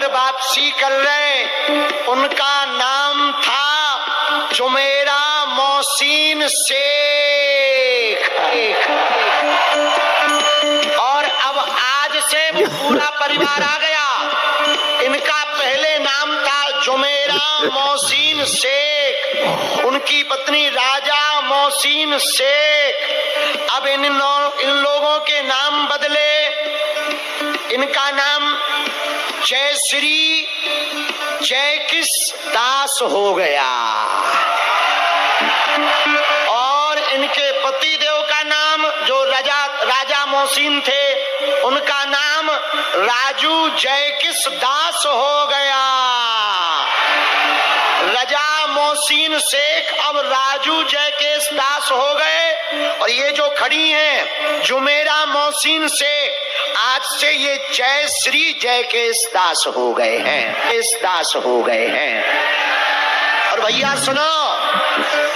घर वापसी कर रहे। उनका नाम था जुमेरा मोहसिन शेख। और अब आज से पूरा परिवार आ गया। इनका पहले नाम था जुमेरा मोहसिन शेख, उनकी पत्नी राजा मोहसिन शेख। अब इन लोगों के नाम बदले। इनका नाम जयश्री जयकिस दास हो गया और इनके पति देव का नाम जो राजा मोहसिन थे, उनका नाम राजू जयकिस दास हो गया। राजा मोहसिन शेख अब राजू जयकिस दास हो गए। और ये जो खड़ी हैं जुमेरा मोहसिन शेख, आज से ये जयश्री जयकिस दास हो गए हैं, इस दास हो गए हैं। और भैया सुनो,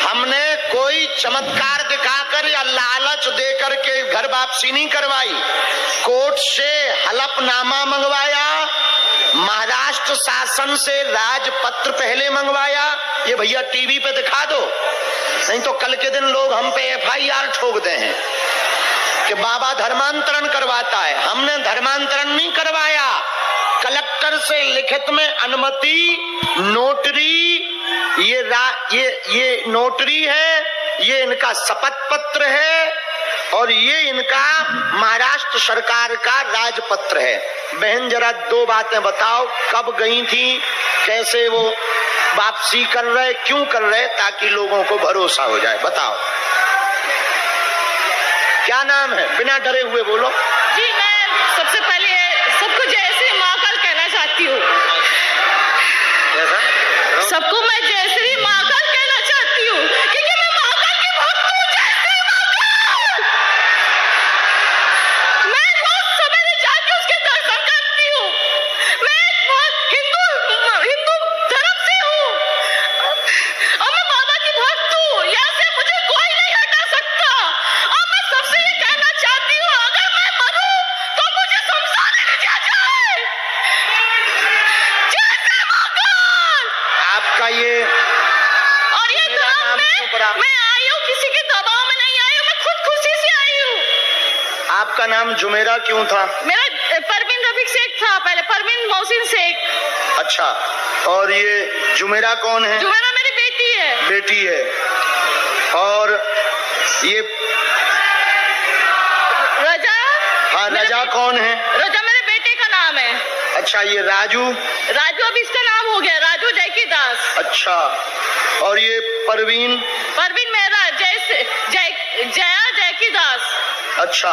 हमने कोई चमत्कार दिखाकर या लालच देकर के घर वापसी नहीं करवाई। कोर्ट से हलफनामा मंगवाया, महाराष्ट्र शासन से राजपत्र पहले मंगवाया। ये भैया टीवी पे दिखा दो, नहीं तो कल के दिन लोग हम पे FIR ठोकते हैं कि बाबा धर्मांतरण करवाता है। हमने धर्मांतरण नहीं करवाया, कलेक्टर से लिखित में अनुमति, नोटरी, ये नोटरी है, ये इनका शपथ पत्र है और ये इनका महाराष्ट्र सरकार का राजपत्र है। बहन जरा दो बातें बताओ, कब गई थी, कैसे वो वापसी कर रहे, क्यों कर रहे, ताकि लोगों को भरोसा हो जाए। बताओ क्या नाम है, बिना डरे हुए बोलो। जी, मैं सबसे पहले सबको जय श्री महाकाल कहना चाहती हूँ। सबको मैं जय श्री महाकाल कहना चाहती हूँ क्योंकि मैं महाकाल की भक्त हूँ। जय श्री महाकाल। मैं बहुत सवेरे जाके उसके दर्शन करती हूँ। मैं हिंदू धर्म से हूँ और मैं बाबा की भक्त हूँ। यहाँ से मुझे कोई नहीं हटा सकता। और मैं सबसे ये कहना चाहती हूँ, अगर मैं मरूं तो मुझे शमशान में ले जाया जाए। जय श्री महाकाल। आपका ये और ये नाम मैं आई हूँ, किसी के दबाव में नहीं आई हूँ, मैं खुद खुशी से आई हूँ। आपका नाम जुमेरा क्यों था? मेरा परवीन रफीक शेख था पहले, परवीन मोहसिन शेख। अच्छा, और ये जुमेरा कौन है? जुमेरा मेरी बेटी है। बेटी है। और ये रजा? हाँ, रजा कौन है? रजा मेरे बेटे का नाम है। अच्छा, ये राजू? राजू अब इसका नाम हो गया, राजू जयकी दास। अच्छा, और ये परवीन? परवीन मेरा जया जयकी दास। अच्छा,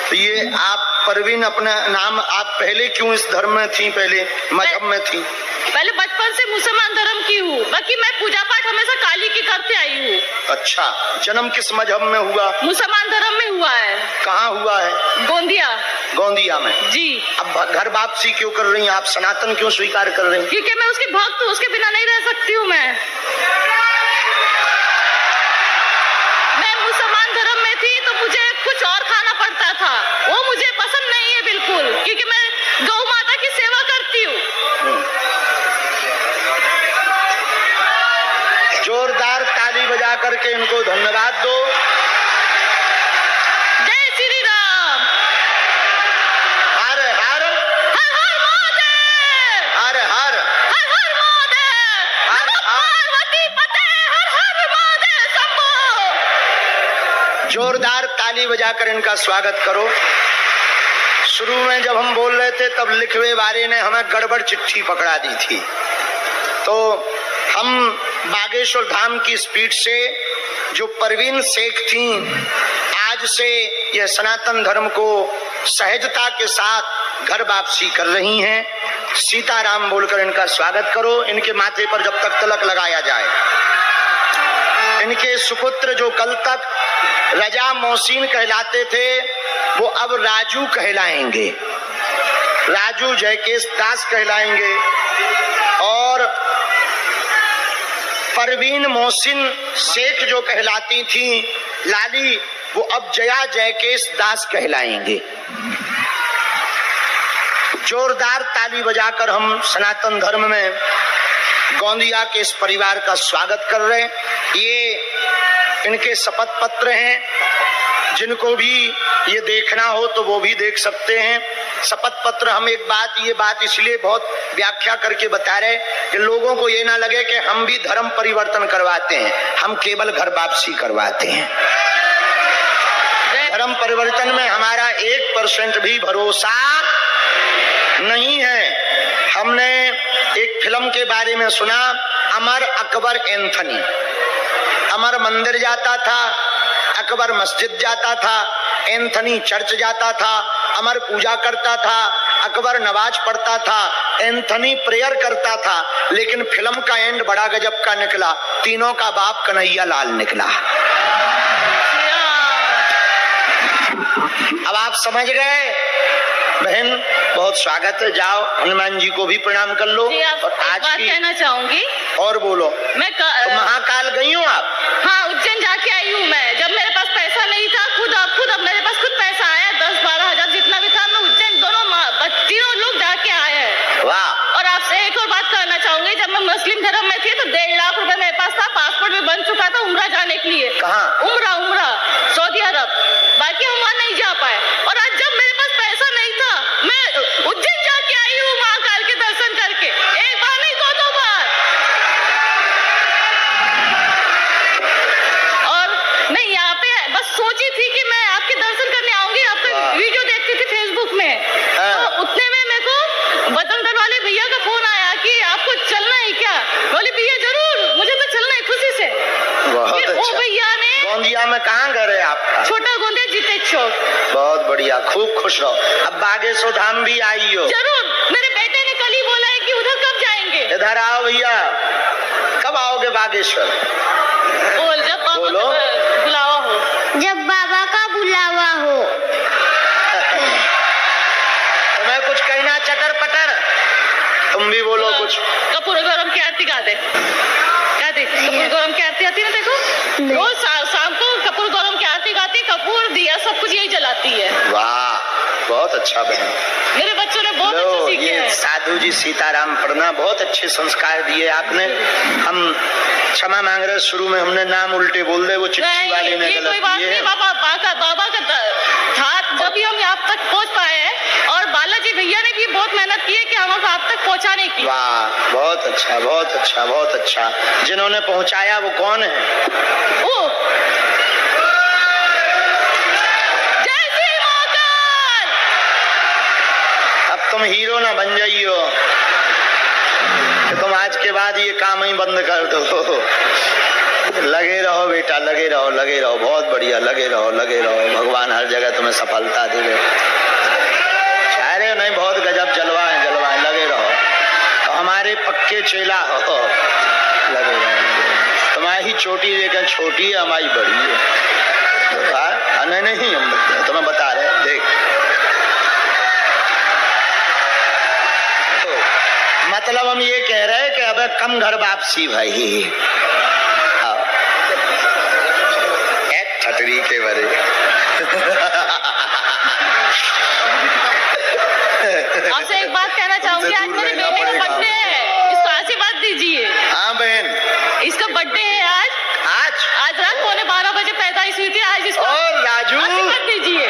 तो ये आप परवीन अपना नाम, आप पहले क्यों इस धर्म में थी, पहले मजहब में थी? पहले बचपन से मुसलमान धर्म की हूँ, बाकी मैं पूजा पाठ हमेशा काली की करते आई हूँ। अच्छा, जन्म किस मजहब में हुआ? मुसलमान धर्म में हुआ है। कहाँ हुआ है? गोंदिया। गोंदिया में? जी। अब घर वापसी क्यों कर रही हैं आप, सनातन क्यों स्वीकार कर रही हैं? क्योंकि मैं उसकी भक्त हूँ, उसके बिना नहीं रह सकती हूँ। मैं मुसलमान धर्म में थी तो मुझे कुछ और खाना पड़ता था, वो मुझे पसंद नहीं है बिल्कुल, क्योंकि मैं गौ माता की सेवा करती हूँ। जोरदार ताली बजा करके इनको धन्यवाद दो। जय श्री राम। हर हर हर हर महादेव। हर हर हर हर महादेव। नमः पार्वती पते। हर हर महादेव शंभो। जोरदार ताली बजाकर इनका स्वागत करो। शुरू में जब हम बोल रहे थे तब लिखवे वाले ने हमें गड़बड़ चिट्ठी पकड़ा दी थी, तो हम बागेश्वर धाम की स्पीड से जो परवीन शेख थी, आज से यह सनातन धर्म को सहजता के साथ घर वापसी कर रही हैं। सीताराम बोलकर इनका स्वागत करो। इनके माथे पर जब तक तिलक लगाया जाए, इनके सुपुत्र जो कल तक रजा मोहसिन कहलाते थे, वो अब राजू कहलाएंगे, राजू जयकेश दास कहलाएंगे। और परवीन मोहसिन शेख जो कहलाती थी लाली, वो अब जया जयकेश दास कहलाएंगे। जोरदार ताली बजाकर हम सनातन धर्म में गोंदिया के इस परिवार का स्वागत कर रहे हैं। ये इनके शपथ पत्र हैं, जिनको भी ये देखना हो तो वो भी देख सकते हैं। शपथ पत्र हम ये बात इसलिए बहुत व्याख्या करके बता रहे कि लोगों को ये ना लगे कि हम भी धर्म परिवर्तन करवाते हैं, हम केवल घर वापसी करवाते हैं। धर्म परिवर्तन में हमारा 1% भी भरोसा नहीं है। हमने एक फिल्म के बारे में सुना, अमर अकबर एंथनी। अमर मंदिर जाता था, अकबर मस्जिद जाता था, एंथनी चर्च जाता था। अमर पूजा करता था, अकबर नमाज पढ़ता था, एंथनी प्रेयर करता था। लेकिन फिल्म का एंड बड़ा गजब का निकला, तीनों का बाप कन्हैया लाल निकला। अब आप समझ गए बहन, बहुत स्वागत है। जाओ हनुमान जी को भी प्रणाम कर लो। और आज बात कहना चाहूंगी। और बोलो। मैं तो महाकाल गई हूँ आप? हाँ, उज्जैन जाके आई हूँ मैं। जब मेरे पास पैसा नहीं था, अब मेरे पास खुद पैसा आया, 10-12 हजार जितना भी था, मैं उज्जैन तीनों लोग जाके आए हैं। वाह। और आपसे एक और बात कहना चाहूंगी, जब मैं मुस्लिम धर्म में थी तो 1.5 लाख रुपए मेरे पास था, पासपोर्ट भी बन चुका था उम्रा जाने के लिए। कहाँ? उम्रा सऊदी अरब। बाकी हम वहां नहीं जा पाए। और आज जब मेरे पास पैसा नहीं था, मैं उज्जैन जाके आई हूँ महाकाल के दर्शन करके, एक बार नहीं 2 बार। और मैं यहाँ पे बस सोची थी कि मैं आपके दर्शन करने आऊंगी, आपका वीडियो देखती थी फेसबुक में। तो उतने में मेरे को बजरंग दल वाले भैया का फोन आया कि आपको चलना है क्या? बोली भैया जरूर, मुझे तो चलना है खुशी से। बहुत अच्छा। वो भैया ने गोंदिया में कहाँ घर है आपका? छोटा गोंदिया जीतेज चौक। बहुत बढ़िया, खूब खुश रहो। अब बागेश्वर धाम भी आई हो? जरूर। मेरे बेटे ने कल ही बोला है कि उधर कब जाएंगे। इधर आओ भैया, कब आओगे बागेश्वर? बोल, जब बाबा का बुलावा हो। जब बाबा का बुलावा हो। तुम्हें कुछ कहना चटर पटर? तुम भी बोलो कुछ। कपूर गौरम की आरती गा दे। कपूर गौरम की आरती आती है ना, देखो रोज शाम को कपूर गौरम की आरती गाती है, कपूर दिया सब कुछ यही जलाती है। वाह, बहुत अच्छा बहन। मेरे बच्चों ने बहुत अच्छा सीखे हैं। साधु जी सीताराम पढ़ना, बहुत अच्छे संस्कार दिए आपने। हम क्षमा मांग रहे, शुरू में हमने नाम उल्टे बोल दे, वो चिट्ठी वाले ने गलत कोई बात नहीं। बाबा का हाथ जब भी हम यहाँ तक पहुँच पाए हैं, और बालाजी भैया ने भी बहुत मेहनत की है कि हम आप तक पहुँचाने की। वाह, बहुत अच्छा, बहुत अच्छा, बहुत अच्छा। जिन्होंने पहुँचाया वो कौन है? वो जय श्री महाकाल। अब तुम हीरो ना बन जाइयो कि तुम आज के बाद ये काम ही बंद कर दो। लगे रहो बेटा, लगे रहो, लगे रहो, बहुत बढ़िया, लगे रहो, लगे रहो। भगवान हर जगह तुम्हें सफलता दे। अरे नहीं, बहुत गजब जलवा है, लगे रहो। तो हमारे पक्के चेला हो, लगे रहो। तुम्हारी चोटी लेकर छोटी है, हमारी बड़ी है। नहीं, हम तुम्हें बता रहे, देख। तो मतलब हम ये कह रहे हैं कि अब कम घर वापसी भाई। छतरी के बरे। आपसे एक बात कहना चाहूंगी, आज मेरे बेटे का बर्थडे है, इसको आशीर्वाद दीजिए। हाँ बहन, इसका बर्थडे है आज रात 11:15 बजे पैदाइश हुई थी। आज इसको राजू आशीर्वाद दीजिए।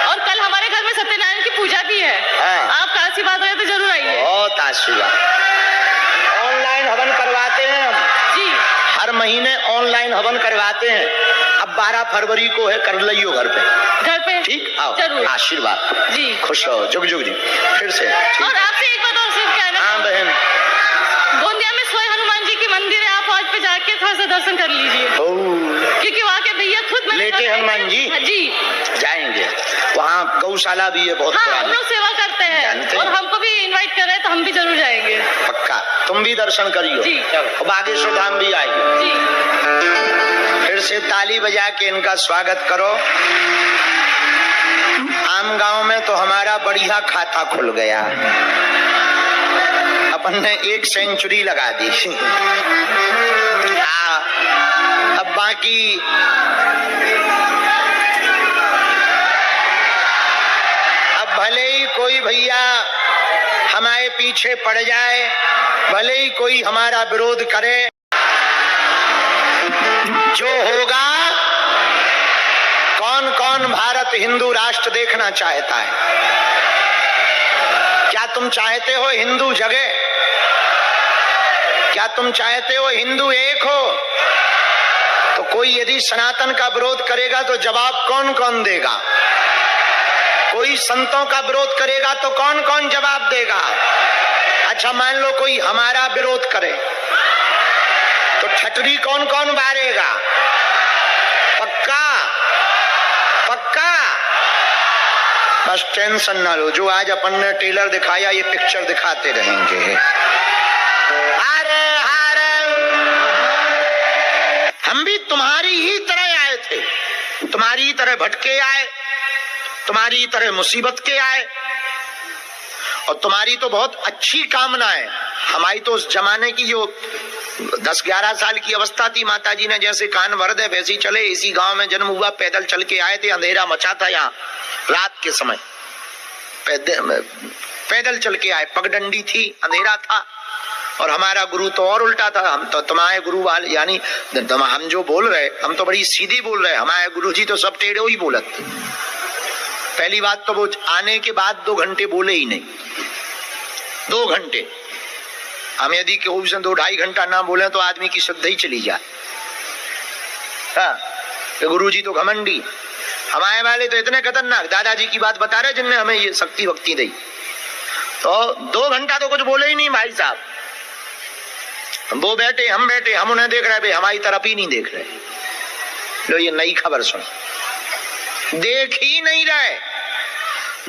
और कल हमारे घर में सत्यनारायण की पूजा भी है। आपका आशीर्वाद रहे तो जरूर आइए। बहुत आशीर्वाद। ऑनलाइन हवन करवाते हैं हम जी, हर महीने ऑनलाइन हवन करवाते हैं। अब 12 फरवरी को है, कर लियो घर पे। ठीक, आओ जरूर। आशीर्वाद जी, खुश रहो। जुग जुग जी फिर से। और आपसे एक बात और सिर्फ कहना। हाँ बहन, गोंदिया में सोए हनुमान जी की मंदिर है, आप आज पे जाके थोड़ा सा दर्शन कर लीजिए, क्योंकि वहाँ के भैया खुद लेटे हनुमान जी जाएंगे। वहाँ गौशाला भी है बहुत पुरानी। हम लोग सेवा करते हैं और हमको भी इनवाइट कर रहे हैं, तो हम भी जरूर जाएंगे। पक्का, तुम भी दर्शन करियो। बागेश्वर धाम भी आइए जी। फिर से ताली बजा के इनका स्वागत करो। आम गांव में तो हमारा बढ़िया खाता खुल गया, अपन ने 1 सेंचुरी लगा दी। अब बाकी अब भले ही कोई भैया हमारे पीछे पड़ जाए, भले ही कोई हमारा विरोध करे, जो होगा। कौन कौन भारत हिंदू राष्ट्र देखना चाहता है? क्या तुम चाहते हो हिंदू जगे? क्या तुम चाहते हो हिंदू एक हो? तो कोई यदि सनातन का विरोध करेगा तो जवाब कौन कौन देगा? कोई संतों का विरोध करेगा तो कौन कौन जवाब देगा? अच्छा, मान लो कोई हमारा विरोध करे तो ठटरी कौन कौन मारेगा? पक्का पक्का? बस टेंशन ना लो, जो आज अपन ने ट्रेलर दिखाया ये पिक्चर दिखाते रहेंगे। अरे हम भी तुम्हारी ही तरह आए थे, तुम्हारी ही तरह भटके आए, तुम्हारी ही तरह मुसीबत के आए, और तुम्हारी तो बहुत अच्छी कामना है। हमारी तो उस जमाने की जो 10-11 साल की अवस्था थी, माताजी ने जैसे कान भर दे वैसे ही चले। इसी गांव में जन्म हुआ, पैदल चल के आए थे, अंधेरा मचा था यहाँ रात के समय, पैदल चल के आए, पगडंडी थी, अंधेरा था। और हमारा गुरु तो और उल्टा था, हम तो तुम्हारे गुरु वाले, यानी हम जो बोल रहे हम तो बड़ी सीधी बोल रहे, हमारे गुरु जी तो सब टेढ़े ही बोलत। पहली बात तो वो आने के बाद 2 घंटे बोले ही नहीं, 2 घंटे। हम यदि केहू से 2-2.5 घंटा ना बोले तो आदमी की श्रद्धा ही चली जाए। हाँ, गुरु जी तो घमंडी, हमारे वाले तो इतने खतरनाक। दादाजी की बात बता रहे जिनने हमें ये शक्ति भक्ति दी, तो 2 घंटा तो कुछ बोले ही नहीं भाई साहब। वो बैठे, हम बैठे, हम उन्हें देख रहे, हमारी तरफ ही नहीं देख रहे। लो ये नई खबर सुन, देख ही नहीं रहे।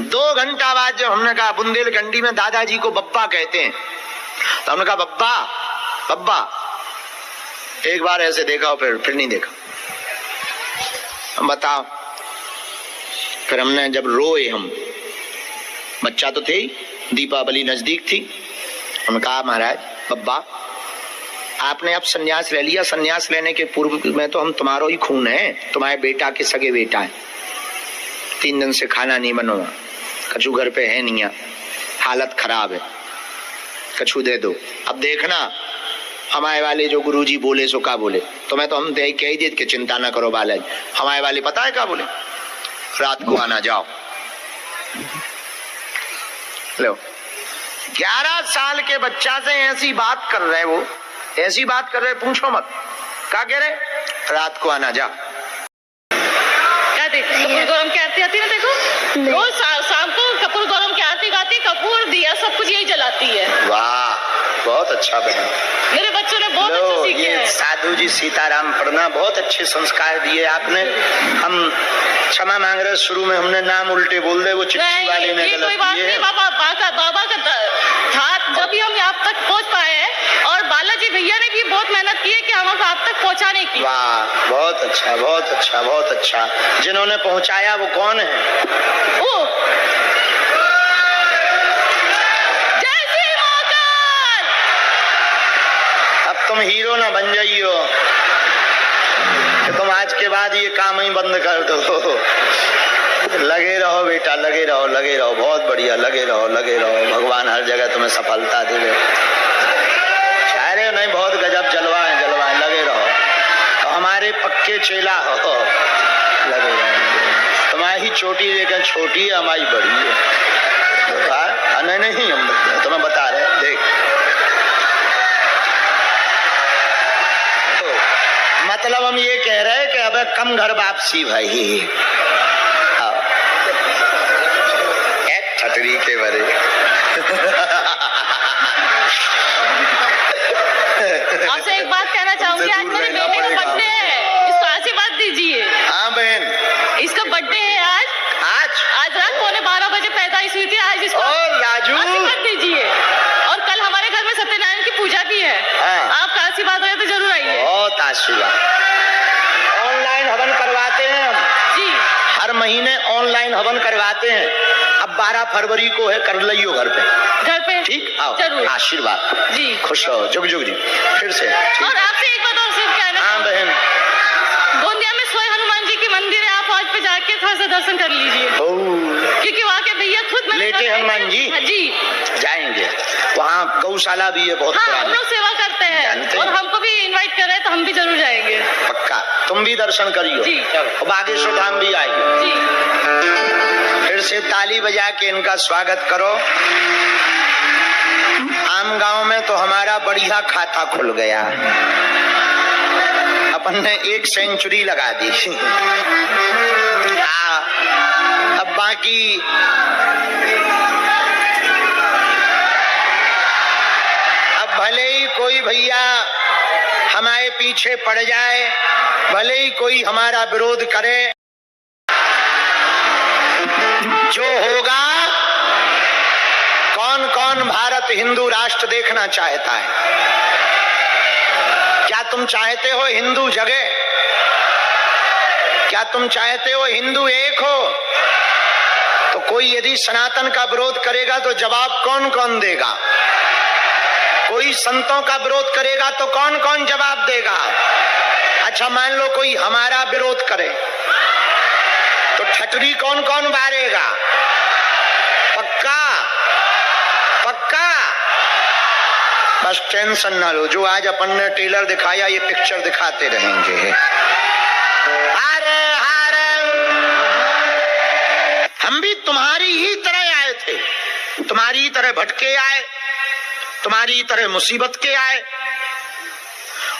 2 घंटा बाद जब हमने कहा, बुंदेलखंडी में दादाजी को बब्बा कहते हैं, तो हमने कहा बब्बा बब्बा, एक बार ऐसे देखा और फिर नहीं देखा। हम बताओ, फिर हमने जब रोए, हम बच्चा तो थे ही, दीपावली नजदीक थी, हमने कहा महाराज बब्बा आपने अब संन्यास ले लिया, संन्यास लेने के पूर्व में तो हम तुम्हारा ही खून है, तुम्हारे बेटा के सगे बेटा है। 3 दिन से खाना नहीं बनवा, कछु घर पे है नहीं, हालत खराब है, कछु दे दो। अब देखना हमारे वाले जो गुरुजी बोले सो का बोले, तो मैं तो हम कह ही दे कि चिंता ना करो बालाजी। हमारे वाले पता है क्या बोले? रात को आना जाओ। लो 11 साल के बच्चा से ऐसी बात कर रहे, वो ऐसी बात कर रहे, पूछो मत क्या कह रहे? रात को आना जा। क्या कपूर गौरम की आरती आती है ना, देखो रोज शाम को कपूर गौरम की आरती गाती, कपूर दिया सब कुछ यही जलाती है। वाह, बहुत अच्छा बहन, मेरे बच्चों ने बहुत अच्छा सीखे हैं। साधु जी सीताराम पढ़ना, बहुत अच्छे संस्कार दिए आपने। हम क्षमा मांग रहे, शुरू में हमने नाम उल्टे बोल दे, वो चिट्ठी वाले ने गलत किए। बाबा का हाथ जब भी हम यहाँ तक पहुँच पाए हैं, और बालाजी भैया ने भी बहुत मेहनत की है कि हम आप तक पहुँचाने की। वाह, बहुत अच्छा बहुत अच्छा बहुत अच्छा। जिन्होंने पहुँचाया वो कौन है? वो जय श्री महाकाल। अब तुम हीरो ना बन जाइयो कि तुम आज के बाद ये काम ही बंद कर दो। लगे रहो बेटा, लगे रहो, लगे रहो, बहुत बढ़िया, लगे रहो, लगे रहो। भगवान हर जगह तुम्हें सफलता दे। अरे नहीं, बहुत गजब जलवा है, जलवा है, लगे रहो। तो हमारे पक्के चेला हो, लगे रहो। तुम्हारी छोटी लेकिन छोटी है, हमारी बड़ी है। नहीं हम तुम्हें बता रहे, देख तो मतलब हम ये कह रहे हैं कि अब कम घर वापसी भाई। छतरी के बरे आपसे एक बात कहना चाहूंगी, आज मेरे बेटे का बर्थडे है, इसको आशीर्वाद दीजिए। हाँ बहन, इसका बर्थडे है आज रात 11:15 बजे पैदाइश हुई थी। आज इसको आशीर्वाद दीजिए। और कल हमारे घर में सत्यनारायण की पूजा भी है। हाँ। आपका आशीर्वाद है तो जरूर आइए। बहुत आशीर्वाद। ऑनलाइन हवन करवाते हैं हम जी, हर महीने ऑनलाइन हवन करवाते हैं। अब 12 फरवरी को है, कर लियो घर पे, ठीक? आओ, जरूर। आशीर्वाद जी, खुश रहो, जुग जुग जी। फिर से और आपसे एक बात और सिर्फ कहना, हाँ बहन, गोंदिया में स्वयं हनुमान जी की मंदिर है, आप फौज पे जाके थोड़ा सा दर्शन कर लीजिए, क्योंकि वहाँ के भैया खुद लेटे हनुमान जी जी जाएंगे। वहाँ गौशाला भी है बहुत हाँ, हम पुरानी। लोग सेवा करते हैं और हमको भी इनवाइट कर रहे हैं, तो हम भी जरूर जाएंगे। पक्का तुम भी दर्शन करियो जी। और बागेश्वर धाम भी आइए। जी फिर से ताली बजा के इनका स्वागत करो। आम गांव में तो हमारा बढ़िया खाता खुल गया, अपन ने 1 सेंचुरी लगा दी। अब बाकी अब भले ही कोई भैया हमारे पीछे पड़ जाए, भले ही कोई हमारा विरोध करे, जो होगा, कौन कौन भारत हिंदू राष्ट्र देखना चाहता है? क्या तुम चाहते हो हिंदू जगे? क्या तुम चाहते हो हिंदू एक हो? तो कोई यदि सनातन का विरोध करेगा तो जवाब कौन कौन देगा? कोई संतों का विरोध करेगा तो कौन कौन जवाब देगा? अच्छा मान लो कोई हमारा विरोध करे तो ठटरी कौन कौन मारेगा? पक्का पक्का। बस टेंशन ना लो, जो आज अपन ने ट्रेलर दिखाया ये पिक्चर दिखाते रहेंगे। अरे हम भी तुम्हारी ही तरह आए थे, तुम्हारी तरह भटके आए, तुम्हारी तरह मुसीबत के आए,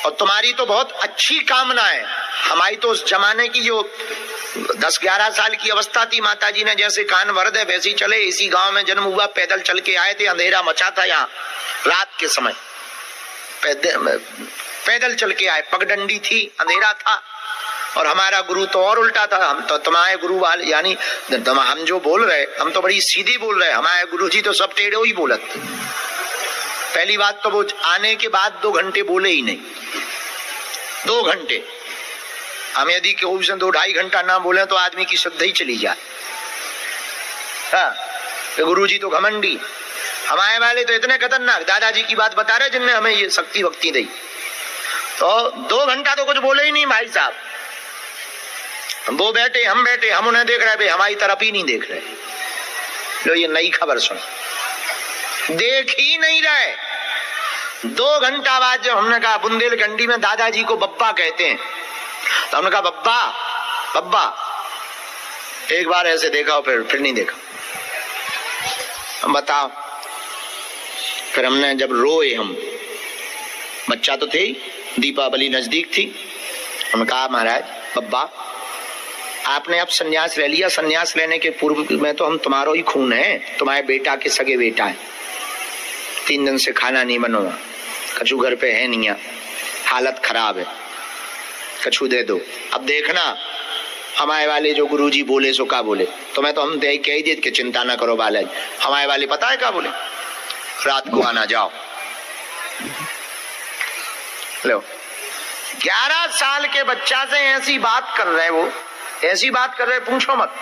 और तुम्हारी तो बहुत अच्छी कामना है। हमारी तो उस जमाने की जो 10-11 साल की अवस्था थी, माता जी ने जैसे कान भर दे वैसे ही चले। इसी गांव में जन्म हुआ, पैदल चल के आए थे, अंधेरा मचा था यहाँ रात के समय, पैदल चल के आए, पगडंडी थी, अंधेरा था। और हमारा गुरु तो और उल्टा था, हम तो तुम्हारे गुरु वाले, यानी हम जो बोल रहे हम तो बड़ी सीधी बोल रहे, हमारे गुरु जी तो सब टेढ़े ही बोलत। पहली बात तो वो आने के बाद 2 घंटे बोले ही नहीं, 2 घंटे। हम यदि केहू से 2-2.5 घंटा ना बोले तो आदमी की श्रद्धा ही चली जाए। हाँ, तो गुरु जी तो घमंडी, हमारे वाले तो इतने खतरनाक। दादाजी की बात बता रहे जिनने हमें ये शक्ति भक्ति दी, तो 2 घंटा तो कुछ बोले ही नहीं भाई साहब। वो बैठे, हम बैठे, हम उन्हें देख रहे भाई, हमारी तरफ ही नहीं देख रहे। लो ये नई खबर सुन, देख ही नहीं रहे। 2 घंटा बाद जब हमने कहा बुंदेलखंडी में दादाजी को बब्बा कहते हैं, तो हमने कहा बब्बा बब्बा, एक बार ऐसे देखा और फिर नहीं देखा। हम बताओ, फिर हमने जब रोए, हम बच्चा तो थे ही, दीपावली नजदीक थी, हमने कहा महाराज बब्बा आपने अब संन्यास ले लिया, संन्यास लेने के पूर्व में तो हम तुम्हारो ही खून है, तुम्हारे बेटा के सगे बेटा है। 3 दिन से खाना नहीं बना, कछु घर पे है नहीं, हालत खराब है, कछु दे दो। अब देखना हमारे वाले जो गुरुजी बोले सो का बोले, तो मैं तो हम कह ही दे कि चिंता ना करो बालाजी। हमारे वाले पता है क्या बोले? रात को आना जाओ। लो 11 साल के बच्चा से ऐसी बात कर रहे, वो ऐसी बात कर रहे, पूछो मत।